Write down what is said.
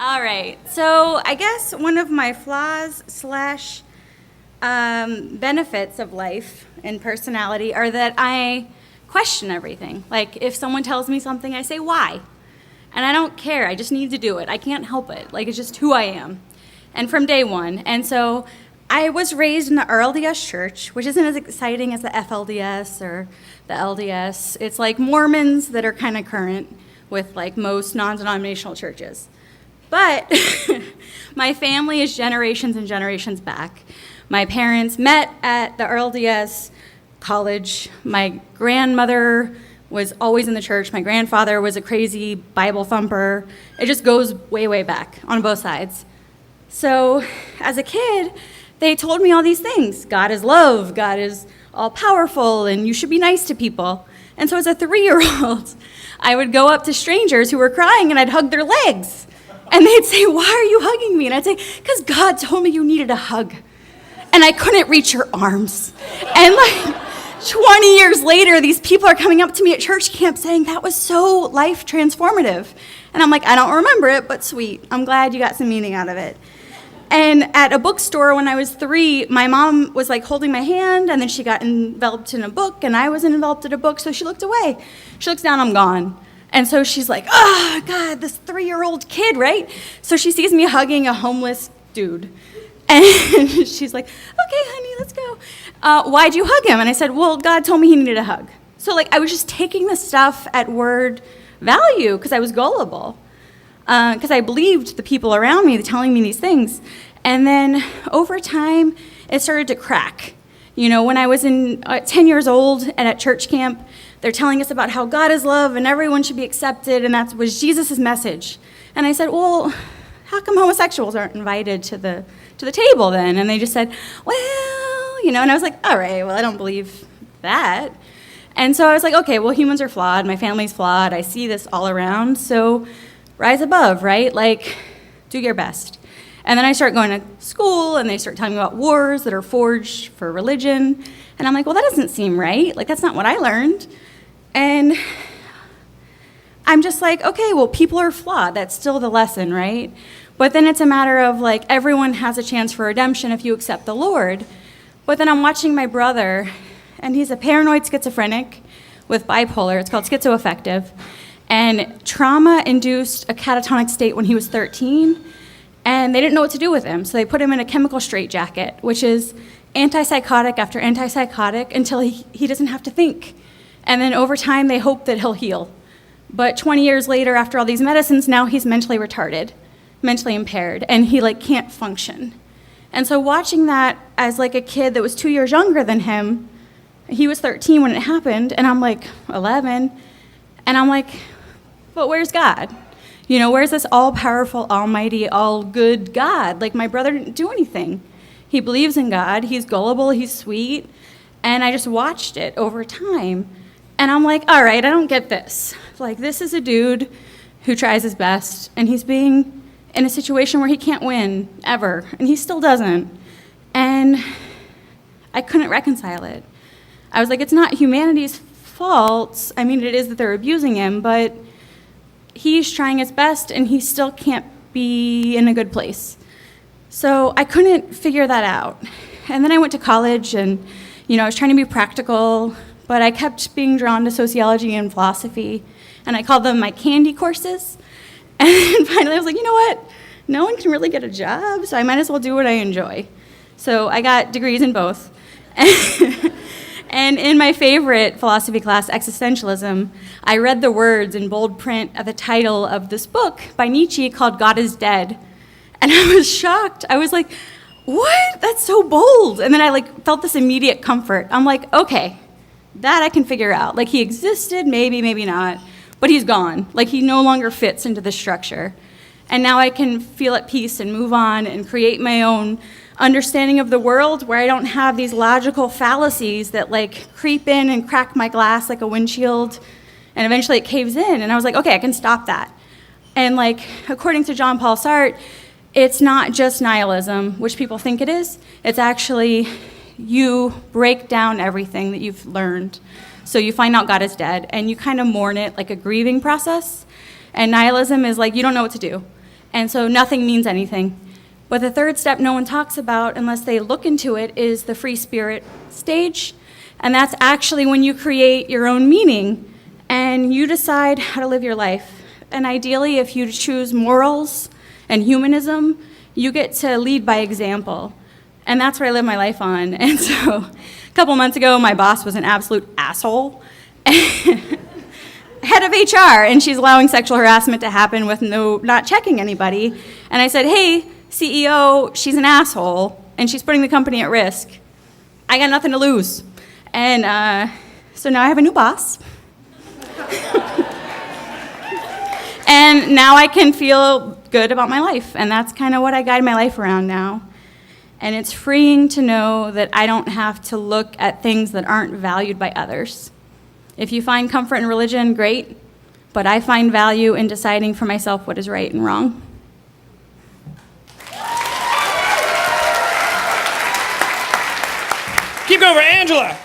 All right. So I guess one of my flaws slash benefits of life and personality are that I question everything. Like if someone tells me something, I say, why? And I don't care. I just need to do it. I can't help it. Like it's just who I am. And from day one. And so I was raised in the RLDS church, which isn't as exciting as the FLDS or the LDS. It's like Mormons that are kind of current with like most non-denominational churches. But my family is generations and generations back. My parents met at the RLDS college. My grandmother was always in the church. My grandfather was a crazy Bible thumper. It just goes way, way back on both sides. So as a kid, they told me all these things. God is love, God is all powerful, and you should be nice to people. And so as a 3-year-old, I would go up to strangers who were crying and I'd hug their legs. And they'd say, why are you hugging me? And I'd say, because God told me you needed a hug. And I couldn't reach your arms. And like 20 years later, these people are coming up to me at church camp saying, that was so life transformative. And I'm like, I don't remember it, but sweet. I'm glad you got some meaning out of it. And at a bookstore when I was 3, my mom was like holding my hand, and then she got enveloped in a book, and I was enveloped in a book, so she looked away. She looks down, I'm gone. And so she's like, oh, God, this 3-year-old kid, right? So she sees me hugging a homeless dude. And she's like, okay, honey, let's go. Why'd you hug him? And I said, well, God told me he needed a hug. So like I was just taking the stuff at word value because I was gullible. Because I believed the people around me telling me these things. And then over time, it started to crack. You know, when I was 10 years old and at church camp, they're telling us about how God is love and everyone should be accepted, and that was Jesus' message. And I said, well, how come homosexuals aren't invited to the table then? And they just said, well, you know, and I was like, all right, well, I don't believe that. And so I was like, okay, well, humans are flawed, my family's flawed, I see this all around, so rise above, right? Like, do your best. And then I start going to school, and they start telling me about wars that are forged for religion. And I'm like, well, that doesn't seem right. Like, that's not what I learned. And I'm just like, okay, well, people are flawed. That's still the lesson, right? But then it's a matter of, like, everyone has a chance for redemption if you accept the Lord. But then I'm watching my brother, and he's a paranoid schizophrenic with bipolar. It's called schizoaffective. And trauma-induced a catatonic state when he was 13, and they didn't know what to do with him. So they put him in a chemical straitjacket, which is antipsychotic after antipsychotic until he doesn't have to think. And then over time, they hope that he'll heal. But 20 years later, after all these medicines, now he's mentally retarded, mentally impaired, and he like can't function. And so watching that as like a kid that was 2 years younger than him, he was 13 when it happened, and I'm like 11, and I'm like, but where's God? You know, where's this all-powerful, almighty, all-good God? Like, my brother didn't do anything. He believes in God, he's gullible, he's sweet, and I just watched it over time. And I'm like, all right, I don't get this. Like, this is a dude who tries his best, and he's being in a situation where he can't win, ever, and he still doesn't. And I couldn't reconcile it. I was like, it's not humanity's fault. I mean, it is that they're abusing him, but he's trying his best, and he still can't be in a good place. So I couldn't figure that out. And then I went to college, and, you know, I was trying to be practical, but I kept being drawn to sociology and philosophy, and I called them my candy courses. And finally I was like, you know what? No one can really get a job, so I might as well do what I enjoy. So I got degrees in both. And in my favorite philosophy class, Existentialism, I read the words in bold print at the title of this book by Nietzsche called God is Dead. And I was shocked. I was like, what? That's so bold. And then I like felt this immediate comfort. I'm like, okay, that I can figure out. Like, he existed, maybe, maybe not, but he's gone. Like, he no longer fits into the structure. And now I can feel at peace and move on and create my own understanding of the world where I don't have these logical fallacies that like creep in and crack my glass like a windshield, and eventually it caves in. And I was like, okay, I can stop that. And like, according to John Paul Sartre, it's not just nihilism, which people think it is. It's actually you break down everything that you've learned. So you find out God is dead, and you kind of mourn it like a grieving process. And nihilism is like, you don't know what to do. And so nothing means anything. But the third step no one talks about unless they look into it is the free spirit stage. And that's actually when you create your own meaning and you decide how to live your life. And ideally, if you choose morals and humanism, you get to lead by example. And that's what I live my life on. And so a couple months ago, my boss was an absolute asshole. Head of HR, and she's allowing sexual harassment to happen with not checking anybody. And I said, hey, CEO, she's an asshole, and she's putting the company at risk. I got nothing to lose. And so now I have a new boss. And now I can feel good about my life, and that's kind of what I guide my life around now. And it's freeing to know that I don't have to look at things that aren't valued by others. If you find comfort in religion, great, but I find value in deciding for myself what is right and wrong. Keep going for Angela.